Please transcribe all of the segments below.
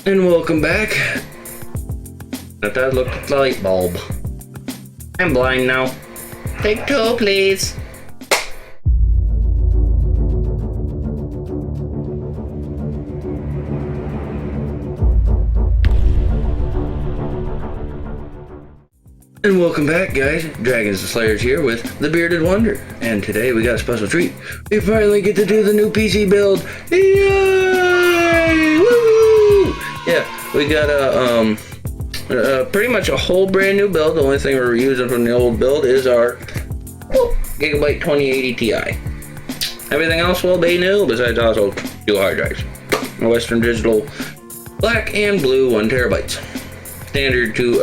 And welcome back. If that looked at the light bulb. I'm blind now. Take two, please. And welcome back, guys. Dragons and Slayers here with the Bearded Wonder. And today we got a special treat. We finally get to do the new PC build. Yay! Woo! Yeah, we got pretty much a whole brand new build. The only thing we're using from the old build is our Gigabyte 2080 Ti. Everything else will be new, besides also 2 hard drives. A Western Digital black and blue 1 terabytes. Standard these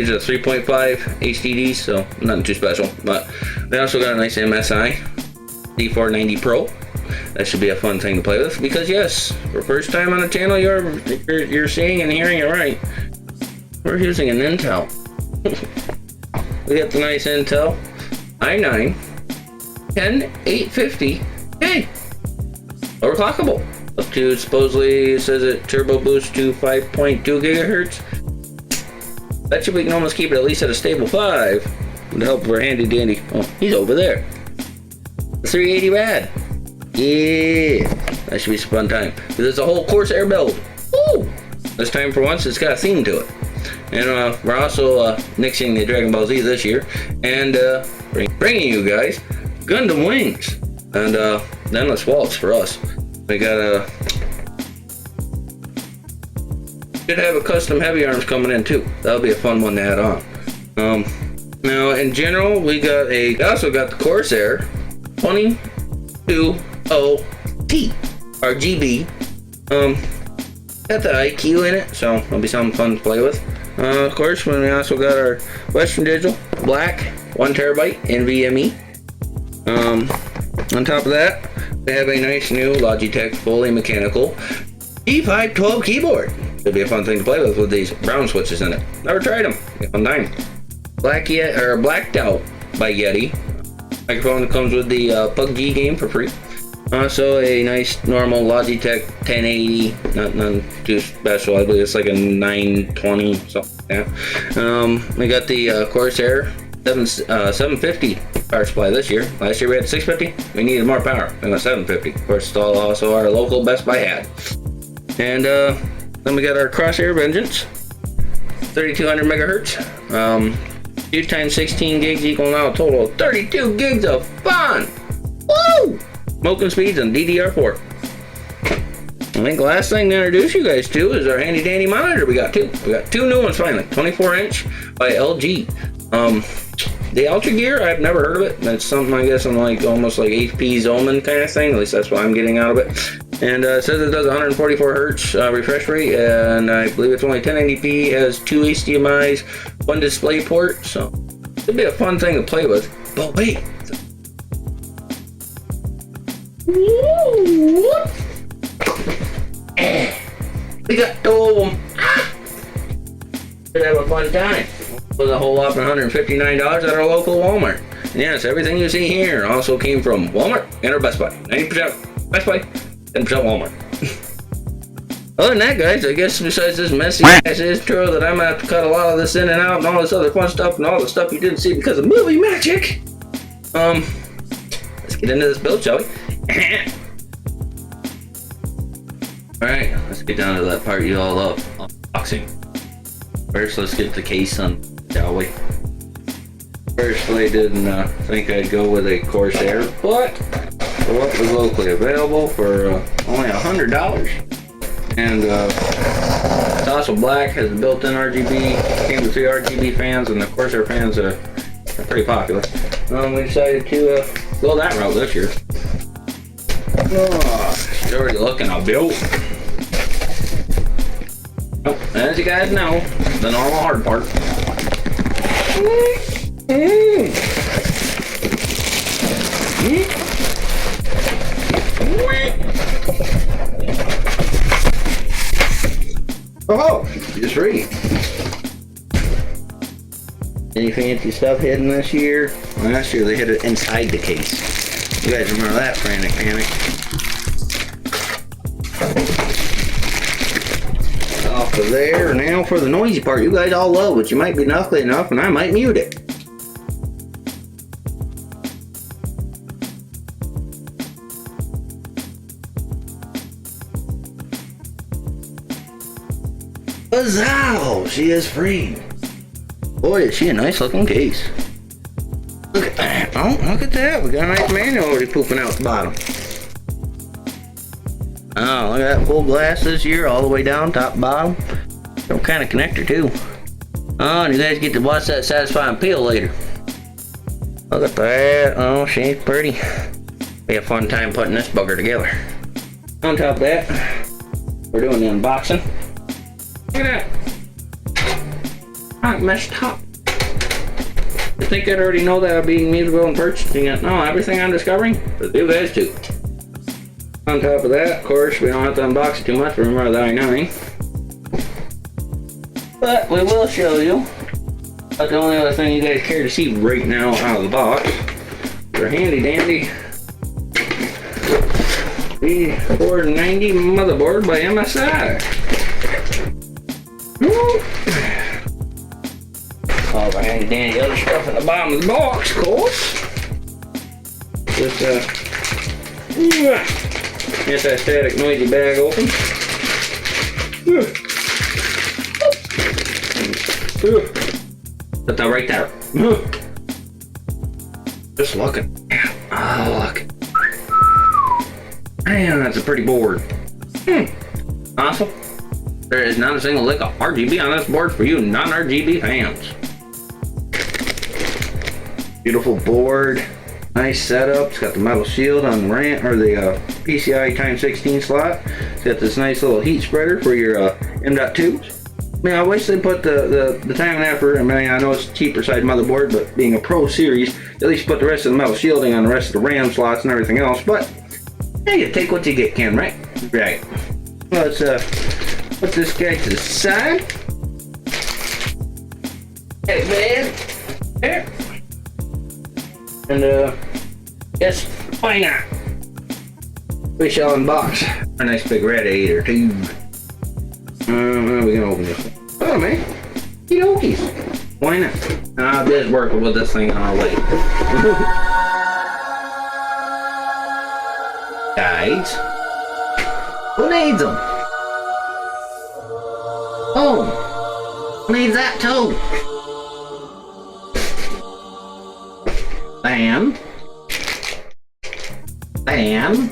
are 3.5 HDDs, so nothing too special. But they also got a nice MSI D490 Pro. That should be a fun thing to play with, because yes, for first time on the channel, you're seeing and hearing it right. We're using an Intel. We got the nice Intel i9 10850K overclockable up to, supposedly it says it turbo boost to 5.2 gigahertz. That should, we can almost keep it at least at a stable 5 with the help of our handy dandy. Oh, he's over there. The 380 rad. Yeah, that should be some fun time. There's a whole Corsair build. Woo! This time for once, it's got a theme to it. And we're also nixing the Dragon Ball Z this year, and bringing you guys Gundam Wings and the Endless Waltz for us. We got should have a custom heavy arms coming in too. That'll be a fun one to add on. Now in general, we also got the Corsair 220T RGB. Got the IQ in it, so it'll be something fun to play with. Of course, we also got our Western Digital black 1 terabyte NVMe. On top of that, we have a nice new Logitech fully mechanical G512 keyboard. It'll be a fun thing to play with these brown switches in it. Never tried them. Fun time. Blacked out by Yeti. Microphone that comes with the PUBG game for free. Also a nice normal Logitech 1080, nothing too special. I believe it's like a 920, something like that. We got the Corsair 750 power supply this year. Last year we had 650. We needed more power. We got 750. Of course, it's also our local Best Buy had. And then we got our Crosshair Vengeance, 3200 megahertz. 2 times 16 gigs equal now a total of 32 gigs of fun. Woo! Smoking speeds on DDR4. I think the last thing to introduce you guys to is our handy dandy monitor. We got 2 new ones finally. 24-inch by LG. The Ultra Gear, I've never heard of it. That's something, I guess, I'm like almost like HP Zoman kind of thing. At least that's what I'm getting out of it. And it says it does 144 hertz refresh rate, and I believe it's only 1080p. Has 2 HDMI's, 1 display port, so it'll be a fun thing to play with. But wait. We got 2 of them. Should have a fun time. With a whole whopping $159 at our local Walmart. And yes, everything you see here also came from Walmart and our Best Buy. 90% Best Buy, 10% Walmart. Other than that, guys, I guess besides this messy ass intro that I'm gonna have to cut a lot of this in and out and all this other fun stuff and all the stuff you didn't see because of movie magic. Let's get into this build, shall we? Alright, let's get down to that part you all love. Unboxing. First, let's get the case on, shall we? First, I didn't think I'd go with a Corsair, but what was locally available for only $100. And it's also black, has a built-in RGB, came with 3 RGB fans, and the Corsair fans are pretty popular. We decided to go that route this year. Oh, she's already looking a build. Oh, as you guys know, the normal hard part. Oh, just read. Any fancy stuff hidden this year? Last year they hid it inside the case. You guys remember that frantic panic? top of there. Now for the noisy part. You guys all love it. You might be knuckly enough and I might mute it. Huzzah! She is free. Boy, is she a nice looking case. Look at that. Oh, look at that. We got a nice manual already pooping out the bottom. Oh, look at that full glass this year, all the way down, top to bottom. Some kind of connector too. Oh, and you guys get to watch that satisfying peel later. Look at that. Oh, she's pretty. Be a fun time putting this bugger together. On top of that, we're doing the unboxing. Look at that. Not messed up. I think I'd already know that being musical and purchasing it. No, everything I'm discovering, but you guys too. On top of that, of course, we don't have to unbox it too much. Remember the i9. But we will show you. But the only other thing you guys care to see right now out of the box, our handy dandy B490 motherboard by MSI. All the handy dandy other stuff in the bottom of the box, of course. Just anti-static noisy bag open. Put that right there. Just looking. Oh, look. Man, that's a pretty board. Awesome. There is not a single lick of RGB on this board for you non-RGB fans. Beautiful board. Nice setup. It's got the metal shield on the RAM or the PCI x16 slot. It's got this nice little heat spreader for your M.2s. I mean, I wish they put the time and effort. I mean, I know it's a cheaper side motherboard, but being a Pro Series, at least put the rest of the metal shielding on the rest of the RAM slots and everything else. But hey, you take what you get, Ken, right? Right. Let's put this guy to the side. Hey, man. There. And yes, why not? We shall unbox a nice big radiator too. How are we gonna open this? Oh man, Okies. Why not? I'll just work with this thing on our way. Guys, who needs them? Oh, who needs that too? Bam. Bam.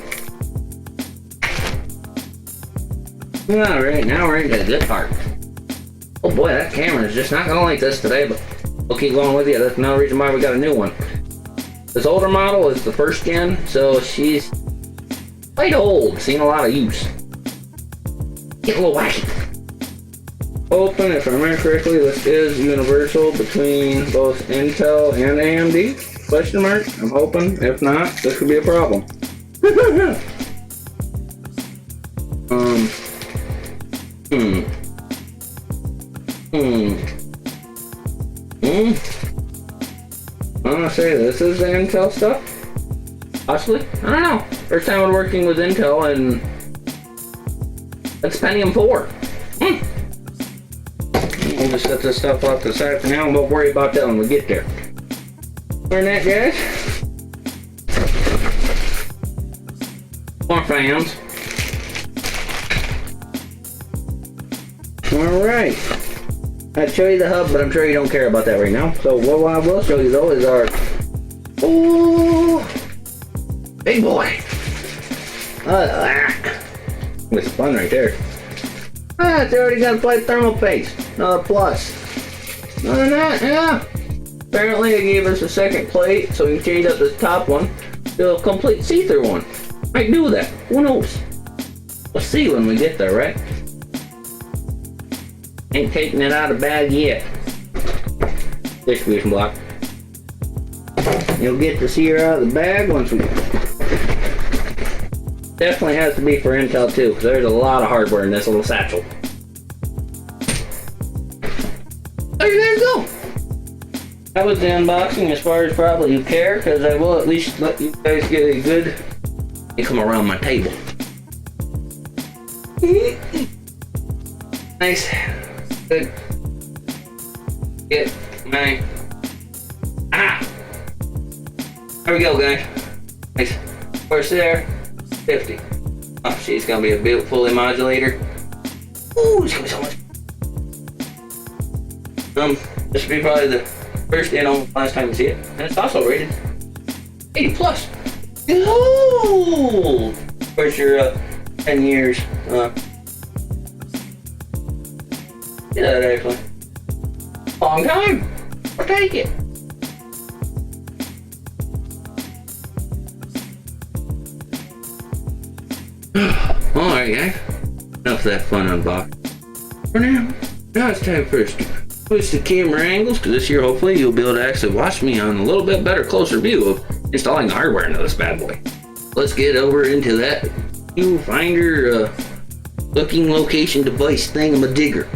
Alright, now we're into the good part. Oh boy, that camera is just not gonna like this today, but we'll keep going with you. That's another reason why we got a new one. This older model is the first gen, so she's quite old, seen a lot of use. Get a little wacky. Open, if I remember correctly, this is universal between both Intel and AMD. Question mark? I'm hoping. If not, this could be a problem. I'm gonna say this is the Intel stuff. Possibly. I don't know. First time we're working with Intel and it's Pentium 4. We'll just set this stuff off to the side for now and we'll worry about that when we get there. Other than that, guys, more fans. Alright. I'd show you the hub, but I'm sure you don't care about that right now. So what I will show you though is our big boy. With fun right there. It's already got a flight thermal paste. Another plus. Other than that, yeah. Apparently they gave us a second plate, so we can change up this top one to a complete see-through one. Might do that. Who knows? We'll see when we get there, right? Ain't taking it out of the bag yet. Distribution block. You'll get to see her out of the bag once we... Definitely has to be for Intel too, because there's a lot of hardware in this little satchel. There you guys go! That was the unboxing as far as probably you care, because I will at least let you guys get a good... You come around my table. Nice. Good. Get my. Ah! There we go, guys. Nice. Horse there. 50. Oh, she's gonna be a beautiful modulator. Ooh, it's gonna be so much. This will be probably the first and last time you see it. And it's also rated 80 plus. Gold! Of course, your 10 years. Yeah, actually. Long time. I'll take it. Alright, guys. Enough of that fun unboxing. For now it's time for us to switch the camera angles, because this year hopefully you'll be able to actually watch me on a little bit better, closer view of installing the hardware into this bad boy. Let's get over into that viewfinder looking location device thingamadigger.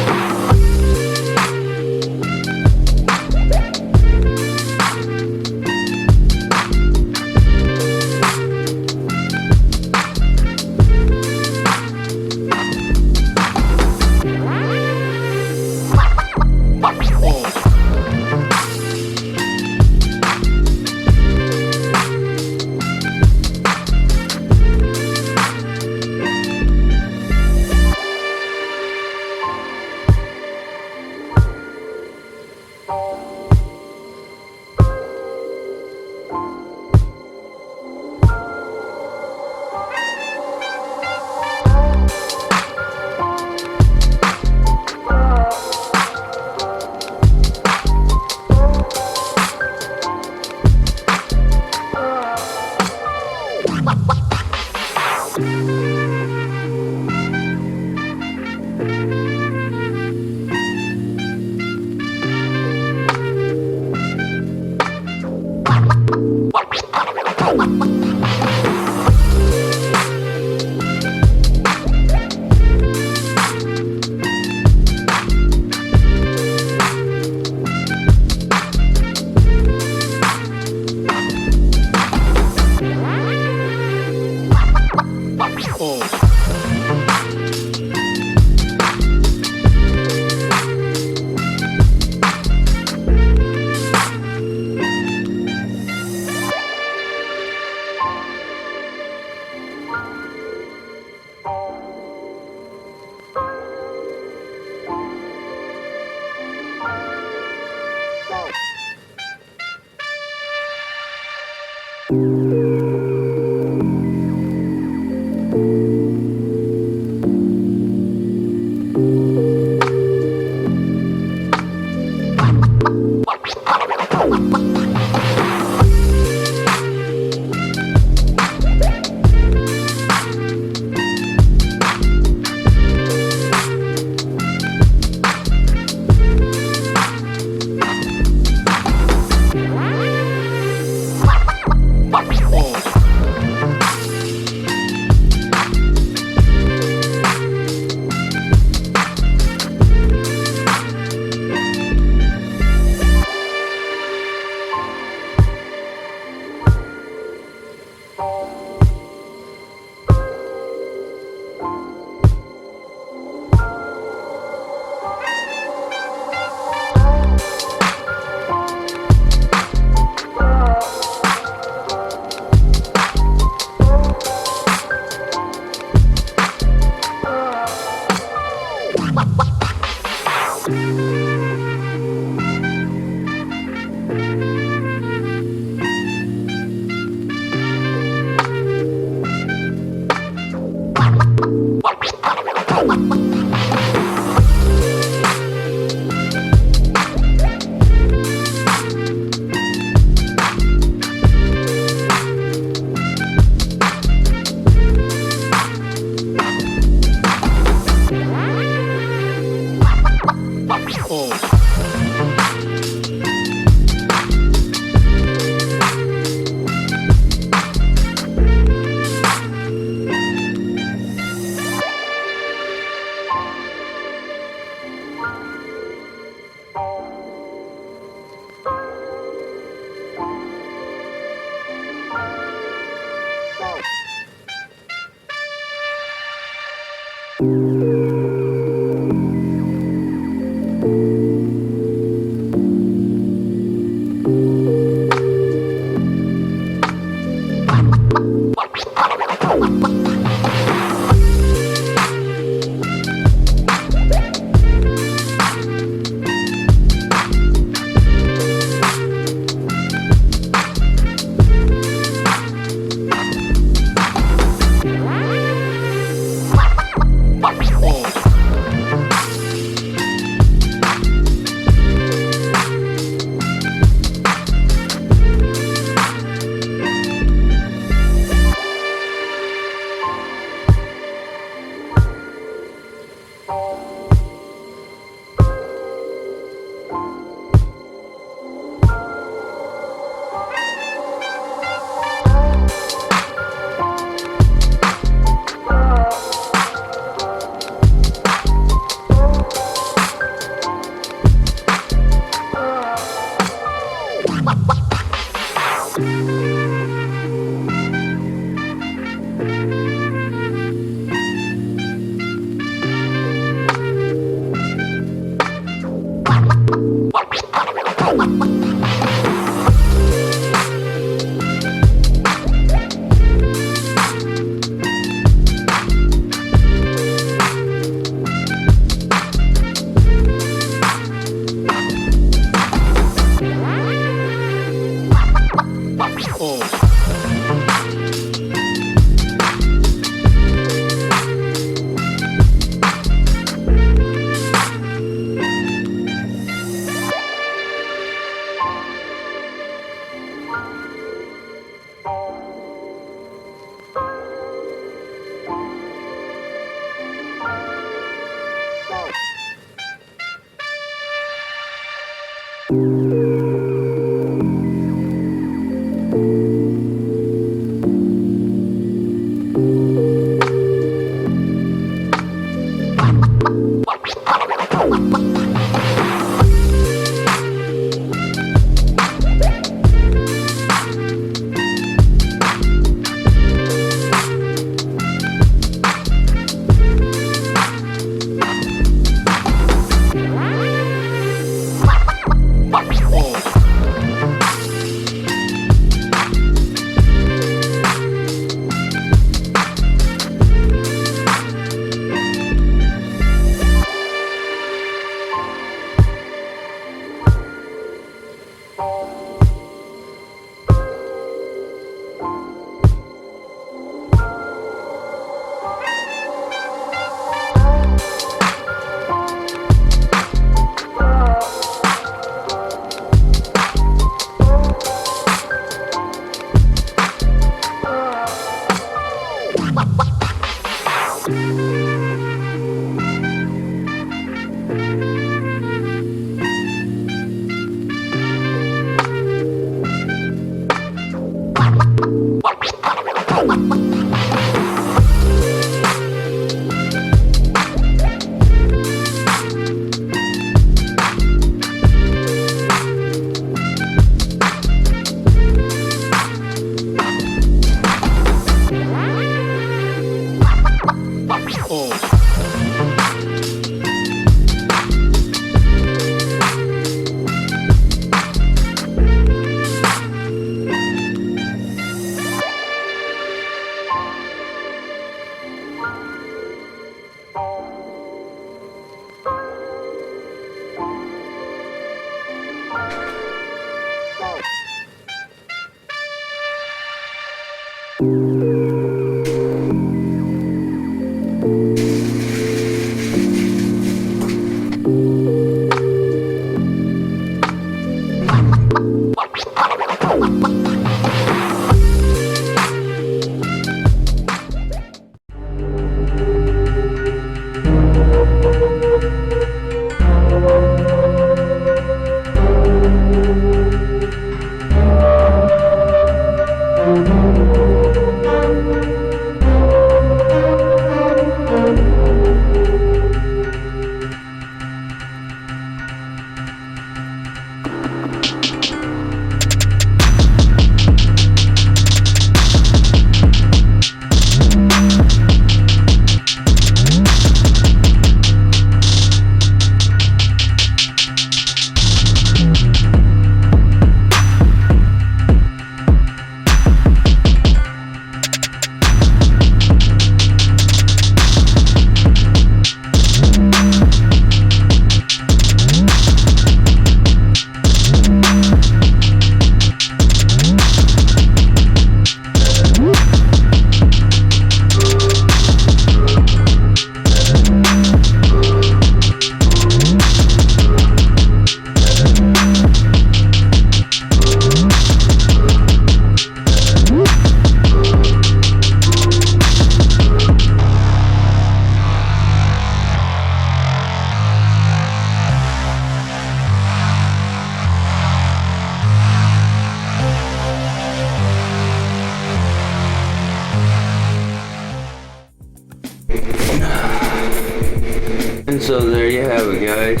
And so there you have it, guys.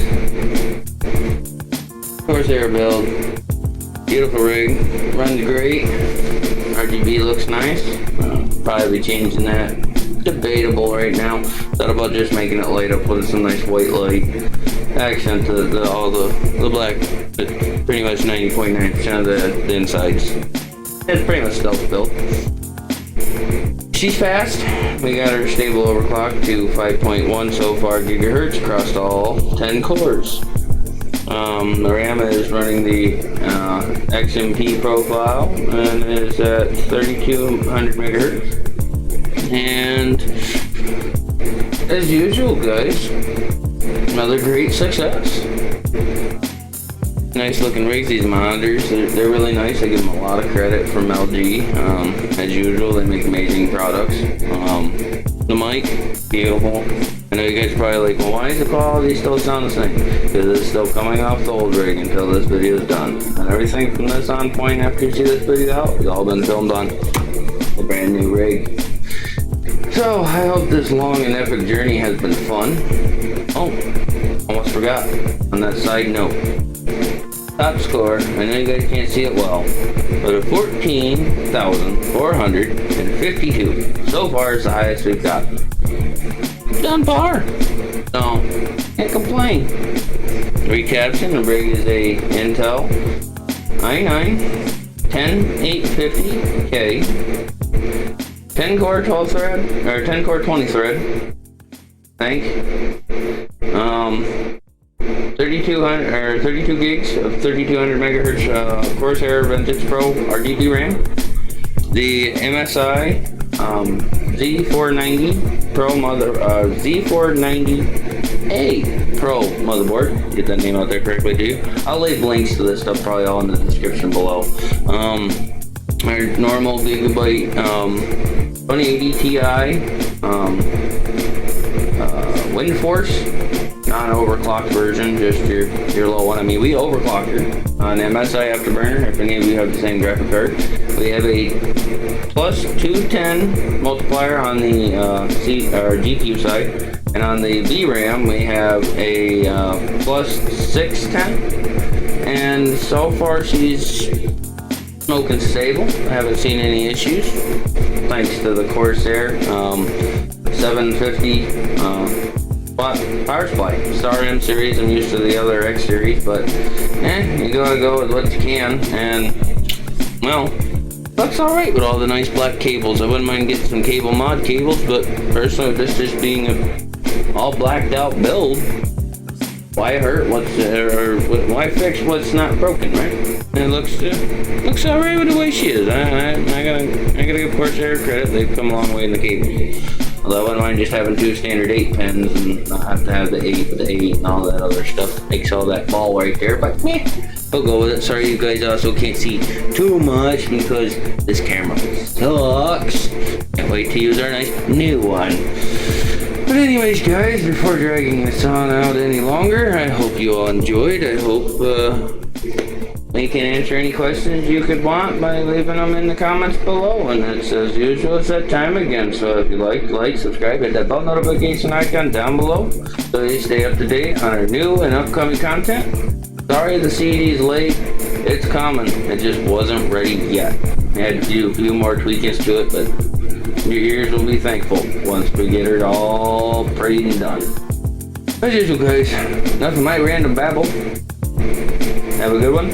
Corsair build. Beautiful rig. Runs great. RGB looks nice. Probably be changing that. Debatable right now. Thought about just making it light up with some nice white light. Accent all the black. Pretty much 90.9% of the insides. It's pretty much stealth build. She's fast. We got her stable overclocked to 5.1 so far gigahertz across all 10 cores. The RAM is running the XMP profile and is at 3200 megahertz. And as usual, guys, another great success. Nice looking rigs, these monitors, they're really nice. I give them a lot of credit from LG. As usual, they make amazing products. The mic, beautiful. I know you guys are probably like, well, why does the quality still sound the same? Because it's still coming off the old rig until this video is done. And everything from this on point after you see this video out has all been filmed on the brand new rig. So, I hope this long and epic journey has been fun. Oh, almost forgot. On that side note, top score, I know you guys can't see it well, but a 14,452. So far is the highest we've got. Done par. So, can't complain. Recaption, the rig is a Intel i9 10850K 10 core 12 thread, or 10 core 20 thread, I think. 3200 or 32 gigs of 3200 megahertz Corsair Vengeance Pro RGB RAM. The MSI Z490 Pro Z490A Pro motherboard. Get that name out there correctly too. I'll leave links to this stuff probably all in the description below. Our normal Gigabyte 2080 Ti WindForce non-overclocked version, just your low one. I mean, we overclock her on MSI Afterburner. If any of you have the same graphic card, we have a plus 210 multiplier on the GPU side, and on the VRAM we have a plus 610. And so far she's smoking stable. I haven't seen any issues thanks to the Corsair 750 watt power supply. Star M series, I'm used to the other X series, but you gotta go with what you can, and well, looks alright with all the nice black cables. I wouldn't mind getting some cable mod cables, but personally, this just being a all blacked out build, why hurt why fix what's not broken, right? And it looks alright with the way she is. I gotta give Corsair credit. They've come a long way in the cables. Although I wouldn't mind just having 2 standard 8 pins and not have to have the 8 with the 8 and all that other stuff. Makes all that ball right there, but we'll go with it. Sorry you guys also can't see too much because this camera sucks. Can't wait to use our nice new one. But anyways, guys, before dragging this on out any longer, I hope you all enjoyed. I hope we can answer any questions you could want by leaving them in the comments below. And it's as usual, it's that time again. So if you like, subscribe, hit that bell notification icon down below so you stay up to date on our new and upcoming content. Sorry the CD's late. It's coming. It just wasn't ready yet. I had to do a few more tweaks to it, but your ears will be thankful once we get it all prayed and done. As usual, guys, nothing my random babble. Have a good one.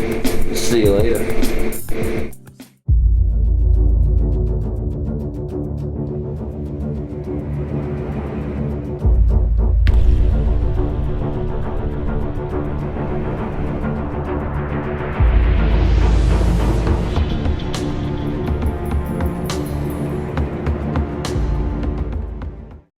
See you later.